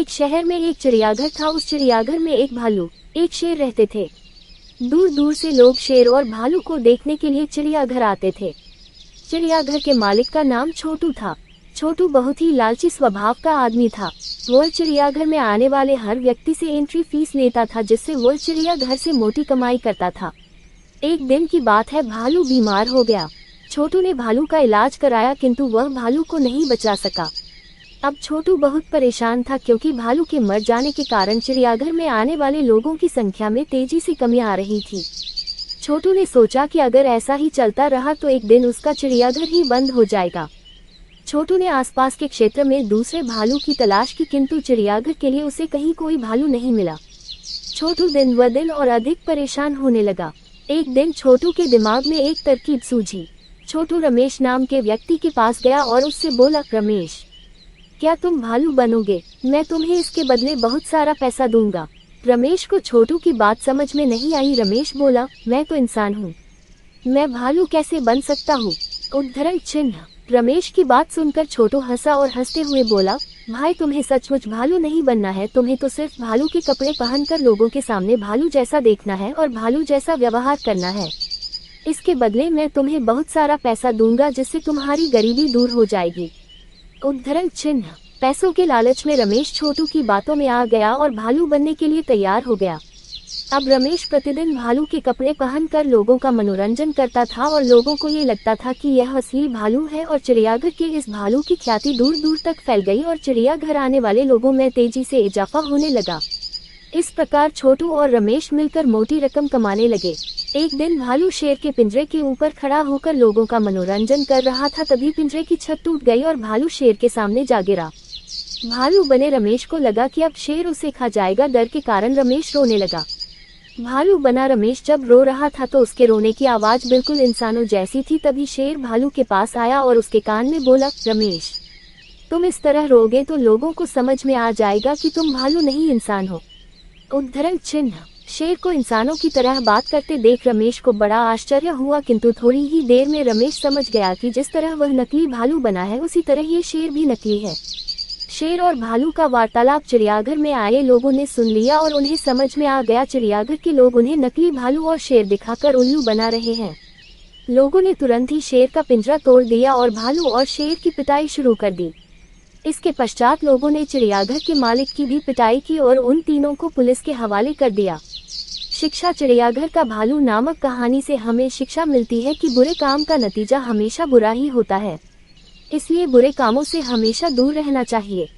एक शहर में एक चिड़ियाघर था। उस चिड़ियाघर में एक भालू, एक शेर रहते थे। दूर दूर से लोग शेर और भालू को देखने के लिए चिड़ियाघर आते थे। चिड़ियाघर के मालिक का नाम छोटू था। छोटू बहुत ही लालची स्वभाव का आदमी था। वो चिड़ियाघर में आने वाले हर व्यक्ति से एंट्री फीस लेता था, जिससे वो चिड़ियाघर से मोटी कमाई करता था। एक दिन की बात है, भालू बीमार हो गया। छोटू ने भालू का इलाज कराया, किंतु वह भालू को नहीं बचा सका। अब छोटू बहुत परेशान था, क्योंकि भालू के मर जाने के कारण चिड़ियाघर में आने वाले लोगों की संख्या में तेजी से कमी आ रही थी। छोटू ने सोचा कि अगर ऐसा ही चलता रहा तो एक दिन उसका चिड़ियाघर ही बंद हो जाएगा। छोटू ने आसपास के क्षेत्र में दूसरे भालू की तलाश की, किंतु चिड़ियाघर के लिए उसे कहीं कोई भालू नहीं मिला। छोटू दिन ब दिन और अधिक परेशान होने लगा। एक दिन छोटू के दिमाग में एक तरकीब सूझी। छोटू रमेश नाम के व्यक्ति के पास गया और उससे बोला, रमेश, क्या तुम भालू बनोगे? मैं तुम्हें इसके बदले बहुत सारा पैसा दूंगा। रमेश को छोटू की बात समझ में नहीं आई। रमेश बोला, मैं तो इंसान हूँ, मैं भालू कैसे बन सकता हूँ? उद्धरण चिन्ह। रमेश की बात सुनकर छोटू हंसा और हंसते हुए बोला, भाई, तुम्हें सचमुच भालू नहीं बनना है। तुम्हें तो सिर्फ भालू के कपड़े पहनकर लोगों के सामने भालू जैसा देखना है और भालू जैसा व्यवहार करना है। इसके बदले मैं तुम्हें बहुत सारा पैसा दूंगा, जिससे तुम्हारी गरीबी दूर हो जाएगी। उद्धरण चिन्ह। पैसों के लालच में रमेश छोटू की बातों में आ गया और भालू बनने के लिए तैयार हो गया। अब रमेश प्रतिदिन भालू के कपड़े पहनकर लोगों का मनोरंजन करता था और लोगों को ये लगता था कि यह असली भालू है। और चिड़ियाघर के इस भालू की ख्याति दूर दूर तक फैल गई और चिड़ियाघर आने वाले लोगों में तेजी से इजाफा होने लगा। इस प्रकार छोटू और रमेश मिलकर मोटी रकम कमाने लगे। एक दिन भालू शेर के पिंजरे के ऊपर खड़ा होकर लोगों का मनोरंजन कर रहा था। तभी पिंजरे की छत टूट गई और भालू शेर के सामने जा गिरा। भालू बने रमेश को लगा कि अब शेर उसे खा जाएगा। डर के कारण रमेश रोने लगा। भालू बना रमेश जब रो रहा था तो उसके रोने की आवाज बिल्कुल इंसानों जैसी थी। तभी शेर भालू के पास आया और उसके कान में बोला, रमेश, तुम इस तरह रोगे तो लोगों को समझ में आ जाएगा कि तुम भालू नहीं इंसान हो। उद्धरण चिन्ह। शेर को इंसानों की तरह बात करते देख रमेश को बड़ा आश्चर्य हुआ, किंतु थोड़ी ही देर में रमेश समझ गया कि जिस तरह वह नकली भालू बना है उसी तरह ये शेर भी नकली है। शेर और भालू का वार्तालाप चिड़ियाघर में आए लोगों ने सुन लिया और उन्हें समझ में आ गया चिड़ियाघर के लोग उन्हें नकली भालू और शेर दिखाकर उल्लू बना रहे हैं। लोगों ने तुरंत ही शेर का पिंजरा तोड़ दिया और भालू और शेर की पिटाई शुरू कर दी। इसके पश्चात लोगों ने चिड़ियाघर के मालिक की भी पिटाई की और उन तीनों को पुलिस के हवाले कर दिया। शिक्षा। चिड़ियाघर का भालू नामक कहानी से हमें शिक्षा मिलती है कि बुरे काम का नतीजा हमेशा बुरा ही होता है, इसलिए बुरे कामों से हमेशा दूर रहना चाहिए।